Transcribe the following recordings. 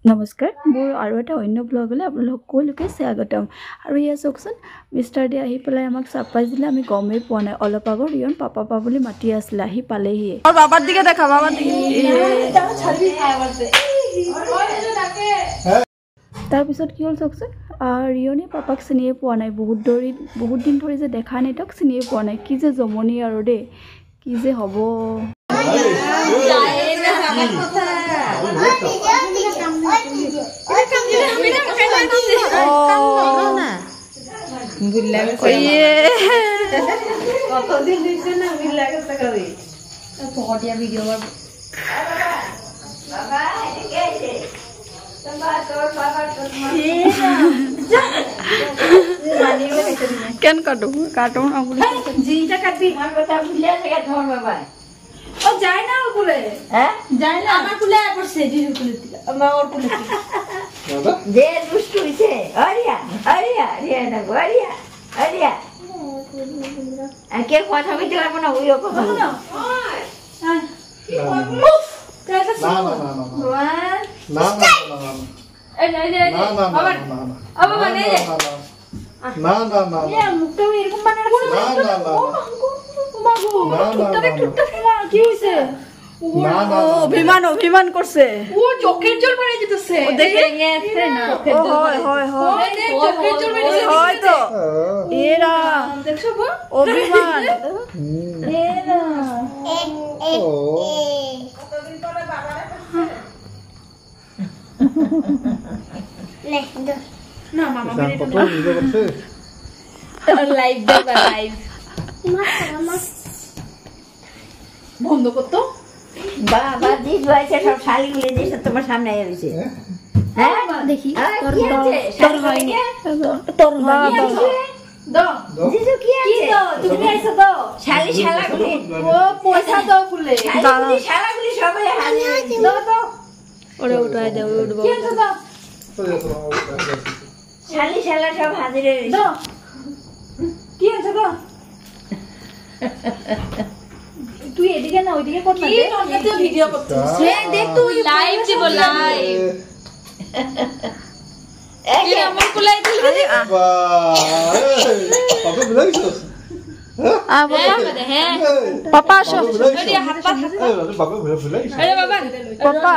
নমস্কাৰ মোৰ আৰু এটা অন্য ব্লগলৈ আপোনালোক সকলোকে স্বাগতম আৰু ইয়া চকচোন মিষ্টাৰ ডে আহি পেলাই আমাক সাৰপ্ৰাইজ দিলে আমি গমেই পোৱা নাই অলপ আগৰ ৰিয়ন পাপা পা বুলি মাতি আছিল আহি পালেহি আৰু বাবাৰ দিকে দেখা বাবাৰ দিকে তাৰ পিছত কি হ'ল চকচোন ৰিয়নে পাপাক চিনিয়ে পোৱা নাই বহুত দিন ধৰি যে দেখা নাই তাক চিনিয়ে পোৱা নাই কি যে জমনি আৰু দে কি যে হ'ব কেন কাৰ্টুন জিটা কাটি মাৰ কথা ভুলিয়া থাকে তোৰ বাবা ও যায় না ওর কুলে হ্যাঁ যায় না আমার কুলে পড়ছে জিজু কুলে আমার ওর কুলে বাবা যে দুষ্টু হইছে আরিয়া রিয়া না আরিয়া কে কথা কইতে পারবো না ওইও কথা না অভিমান করছে ও চোখের জল বেরিয়ে যেতেছে ও দেখে গেছে না হয় চোখের জল বেরিয়ে হয় তো এরা দেখছো অভিমান এরা কতদিন পরে বাবারে লে না মামা মেরে তো ভিডিও করছে লাইভ দেবা লাইভ মামা বন্ধ করতো বাবা দিস ভাইছে সব শালিগুলো দিছে তোমার সামনে এসেছে হ্যাঁ দেখি তোর হয়নি তোর দাও জিজু কি আছে তুমি আইছো তো শালাগুলি ও পয়সা দাও বলে শালাগুলি সবাই হাজির দাও ওরে উঠাই দাও উঠবো কি আছে দাও শালা সব হাজির হয়েছে দাও কি আছে দাও তুই এদিকে না ওইদিকে কর না কি তোকে ভিডিও করছিস দেখ তুই লাইভ দিব লাইভ এই আমার কুলাই দিল বাবা বুলাইছস হ্যাঁ পাপা আসো ওই হাত পা বাবা বুলাইছ আরে বাবা পাপা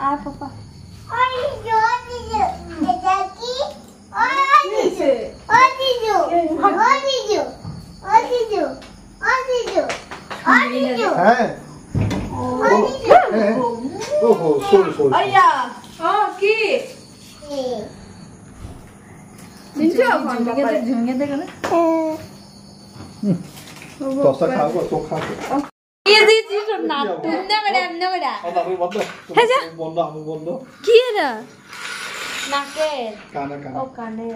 আ পাপা ওই জিজু এটা কি ওই জিজু হ্যাঁ ওহো সরি আইয়া কি জিনছো ঝুঙ্গে দে গেলে তোসা খাবো তো খাবো এই দিদি তো না তুমনে মেডা আমি বন্ধ কি এরা নাকে কানে ও কানে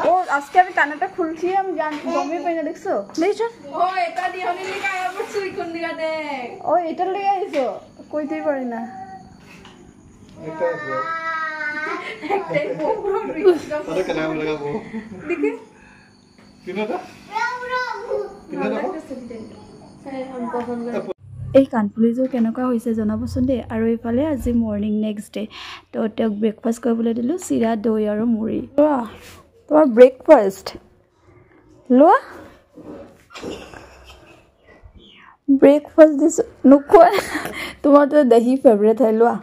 ও আজকে আমি কানেটা খুলছি আমি গমই পাই না দেখছো দেখছো ও এটা দি হনি লিখা পড়ছি কোন দিকে দেখ ও এটা লাগা আইছো কইতেই পারি না একটা আছে একটা পুরো আরে কেন লাগাবো দেখি কিনাটা हम पसंद कर এই কাণফুলিযোৰ কেনেকুৱা হৈছে জনাবচোন দেই আৰু এইফালে আজি মৰ্নিং নেক্সট ডে তো তেওঁক ব্ৰেকফাষ্ট কৰিবলৈ দিলোঁ চিৰা দৈ আৰু মুড়ি লোৱা তোমাৰ ব্ৰেকফাষ্ট লোৱা ব্ৰেকফাষ্ট দিছোঁ নোখোৱা তোমাৰতো দহি ফেভৰেট হয় লোৱা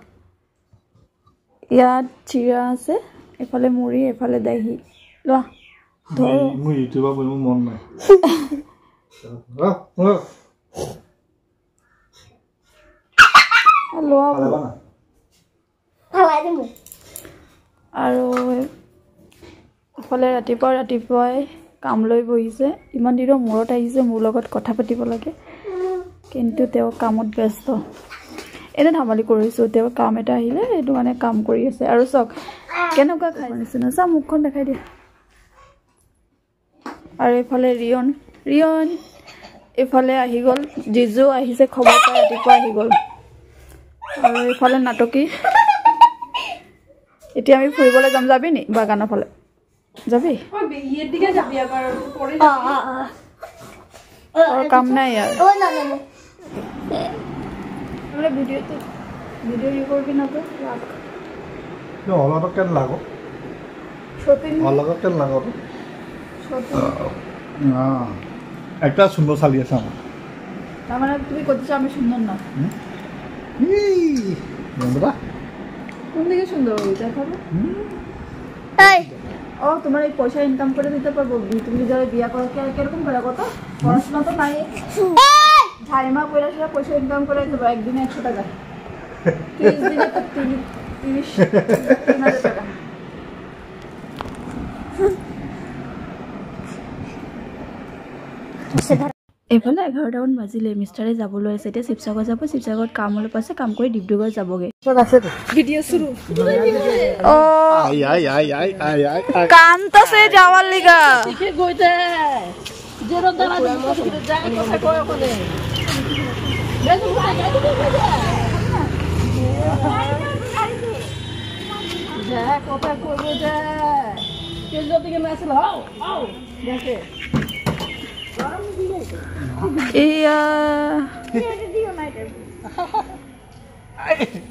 ইয়াত চিৰা আছে এইফালে মুড়ি এইফালে দহি লোৱা মোৰ ইউটিউবৰ বনিব মন নাই আৰু এফালে ৰাতিপুৱাই কাম লৈ বহিছে ইমান দিনৰ মূৰত আহিছে মোৰ লগত কথা পাতিব লাগে কিন্তু তেওঁ কামত ব্যস্ত এনে ধেমালি কৰিছোঁ তেওঁ কাম এটা আহিলে এইটো মানে কাম কৰি আছে আৰু চক কেনেকুৱা খাই নিচিনা চা মুখখন দেখাই দিয়া আৰু এইফালে ৰিয়ন এইফালে আহি গ'ল জিজু আহিছে খবৰ পাই ৰাতিপুৱা আহি গ'ল আৰু এইফালে নাটকি এতিয়া আমি ফুৰিবলৈ যাবি নি বাগানৰ ফালে যাবি বিয়ের দিকে যাবি আবার পরে যাবি और काम नहीं यार মানে ভিডিও ইয়ে করবি না তো রাখ অলগত কেন লাগো শপিং অলগত কেন লাগো শপিং একটা সুন্দর শালি আছে আমার তার মানে তুমি করতেছো আমি সুন্দর না বন্ধুরা কোন দিকে সুন্দর হবে দেখাবো ও তোমার এই পয়সা ইনকাম করে দিতে পারবো তুমি যারা বিয়া করো কিরকম করে কত পড়াশোনা তো নাই ঝাইমা পয়সা পয়সা ইনকাম করে দেবো একদিনে 100 টাকা 30 দিনে তো 30,000 টাকা এইফালে 11টামান বাজিলে মিষ্টাৰে যাবলৈ আছে এতিয়া শিৱসাগৰ যাব শিৱসাগৰত কাম অলপ আছে কাম কৰি ডিব্ৰুগড় যাবগে ভিডিঅ' শুরু ও কাম তো সে যাওয়ার লিগা ঠিক কইতে জেরো দানা যায় কথা কয় ওখানে দেখো যা কথা কইবে যা কেন দিকে মেসেল হাও আও দেখে iya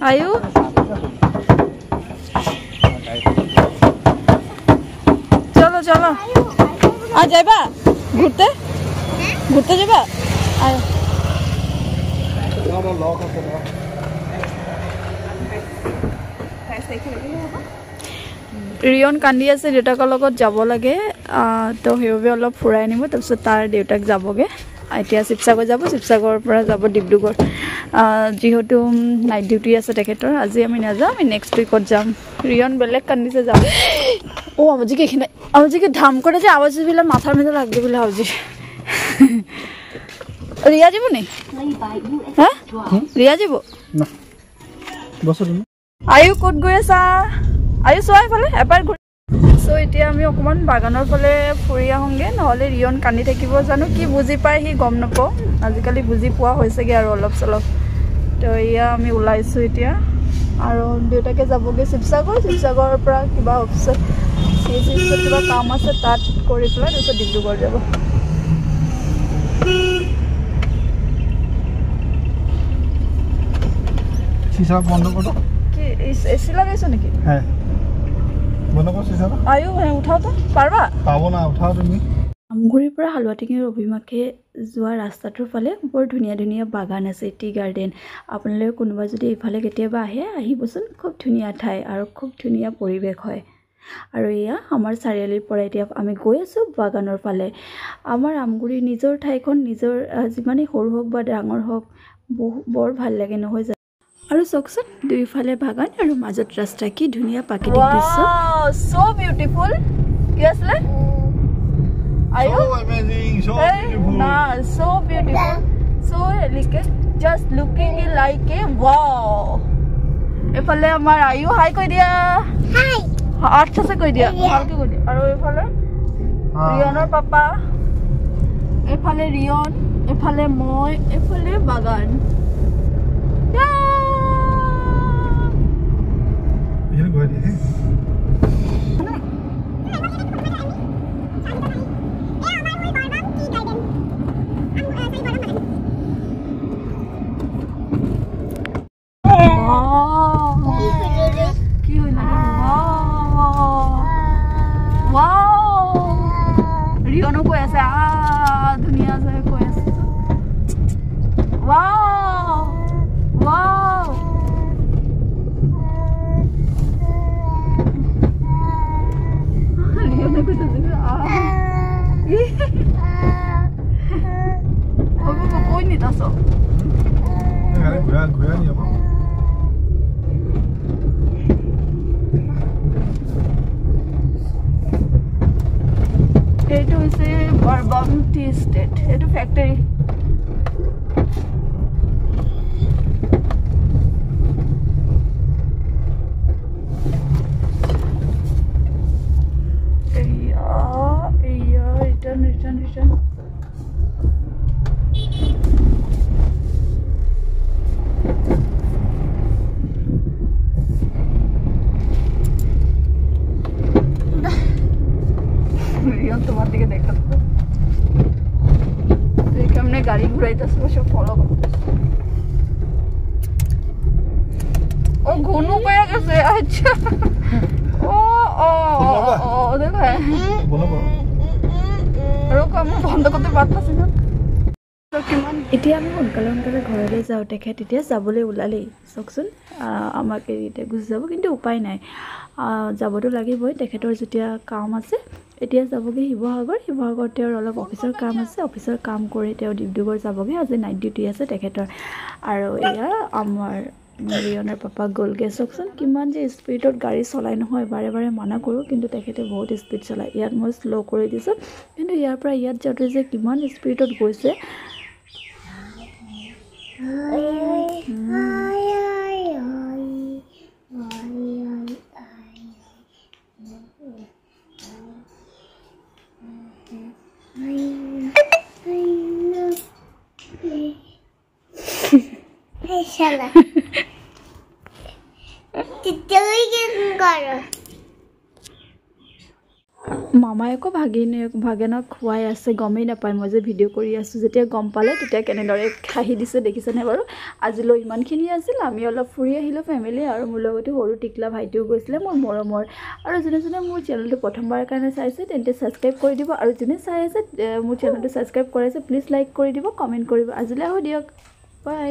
ayo chalo chalo आ जाइबा घूरते घूरते जाइबा आयो ৰিয়ন কান্দি আছে দেউতাকৰ লগত যাব লাগে তো সেইবাবে অলপ ফুৰাই আনিব তাৰপিছত তাৰ দেউতাক যাবগে এতিয়া শিৱসাগৰ যাব শিৱসাগৰৰ পৰা যাব ডিব্ৰুগড় যিহেতু নাইট ডিউটি আছে তেখেতৰ আজি আমি নাযাওঁ আমি নেক্সট উইকত যাম ৰিয়ন বেলেগ কান্দিছে যাম ও আমাজিকে এখানে আমাজিকে ধাম করে যে আওয়াজ দিলে মাথার মধ্যে লাগবে বলে আওয়াজ রিয়া যাব নি হ্যাঁ রিয়া যাব না বসো তুমি আয়ু কত গৈ আছা আয়ু সোয়াই ফালে এবাৰ সো এতিয়া আমি অকমান বাগানৰ ফালে ফুৰি আহোঁগে নহলে ৰিয়ন কান্দি থাকিব জানো কি বুজি পায় সি গম নাপাওঁ আজিকালি বুজি পোৱা হৈছেগে আৰু অলপ চলপ তো ইয়া আমি ওলাইছো এতিয়া আৰু দেউতাকে যাবগে শিৱসাগৰৰ পৰা কিবা অফিসত সিএসসি কিবা কাম আছে তাত কৰি পেলাই তাৰপিছত ডিব্ৰুগড় যাব सीसा बंद कर दो কি এসি লাগাইছো নেকি হ্যাঁ বন্ধ কর सीसा আয়ু উঠাও তো পারবা পাবো না উঠাও তুমি আমগুৰিৰ পৰা হালুৱাটিঙিৰ অভিমুখে যোৱা ৰাস্তাটোৰ ফালে বৰ ধুনীয়া ধুনীয়া বাগান আছে টি গাৰ্ডেন আপোনালোকে কোনোবা যদি এইফালে কেতিয়াবা আহে আহিবচোন খুব ধুনীয়া ঠাই আৰু খুব ধুনীয়া পৰিৱেশ হয় আৰু এয়া আমাৰ চাৰিআলিৰ পৰা এতিয়া আমি গৈ আছো বাগানৰ ফালে আমাৰ আমগুৰিৰ নিজৰ ঠাইখন নিজৰ যিমানে সৰু হোক বা ডাঙৰ হোক বৰ ভাল লাগে নহয় আৰু চকচোন দুইফালে বাগান আৰু মাজত ৰাস্তা কি ধুনীয়া প্ৰাকৃতিক দৃশ্য সো বিউটিফুল কি আছে Ayo, so amazing, so beautiful. Nah, so beautiful. So elegant. Just looking like a wow. এফালে আমাৰ আয়ু হাই কৈ দিয়া হাই আচ্ছা সে কৈ দিয়া ভালকে কৈ দিয়া আৰু এফালে ৰিয়নৰ পাপা এফালে ৰিয়ন এফালে মই এফালে বাগান ये गो दे এইটো হৈছে বৰবম টি ষ্টেট এইটো ফ্যাক্টৰী return তোমার দিকে দেখা তো কেমনে গাড়ি ঘুরাইতেছে সব ফলো করতেছে ঘুনু পেয়ে গেছে আচ্ছা ও ও ও দেখো রোকো আমি বন্ধ করতে পারতাছি না এতিয়া আমি সোনকালে ঘৰলৈ যাওঁ তেখেত এতিয়া যাবলৈ ওলালেই চাওকচোন আমাক এৰি এতিয়া গুচি যাব কিন্তু উপায় নাই যাবতো লাগিবই তেখেতৰ যেতিয়া কাম আছে এতিয়া যাবগৈ শিৱসাগৰ তেওঁৰ অলপ অফিচৰ কাম আছে অফিচৰ কাম কৰি তেওঁ ডিব্ৰুগড় যাবগৈ আজি নাইট ডিউটি আছে তেখেতৰ আৰু এয়া আমাৰ ৰিয়নৰ পাপা গ'লগৈ চাওকচোন কিমান যে স্পীডত গাড়ী চলাই নহয় বাৰে মানা কৰোঁ কিন্তু তেখেতে বহুত স্পীড চলায় ইয়াত মই শ্ল' কৰি দিছোঁ কিন্তু ইয়াৰ পৰা ইয়াত যাওঁতে যে কিমান স্পীডত গৈছে মামাই আকৌ ভাগিনক খুৱাই আছে গমেই নাপায় মই যে ভিডিঅ' কৰি আছোঁ যেতিয়া গম পালে তেতিয়া কেনেদৰে খাহি দিছে দেখিছেনে বাৰু আজিলৈ ইমানখিনি আছিল আমি অলপ ফুৰি আহিলোঁ ফেমিলি আৰু মোৰ লগতে সৰু টিকলা ভাইটিও গৈছিলে মোৰ মৰমৰ আৰু যোনে মোৰ চেনেলটো প্ৰথমবাৰৰ কাৰণে চাইছে তেন্তে ছাবস্ক্ৰাইব কৰি দিব আৰু যোনে চাই আছে মোৰ চেনেলটো ছাবস্ক্ৰাইব কৰাইছে প্লিজ লাইক কৰি দিব কমেণ্ট কৰিব আজিলৈ আহোঁ দিয়ক বাই।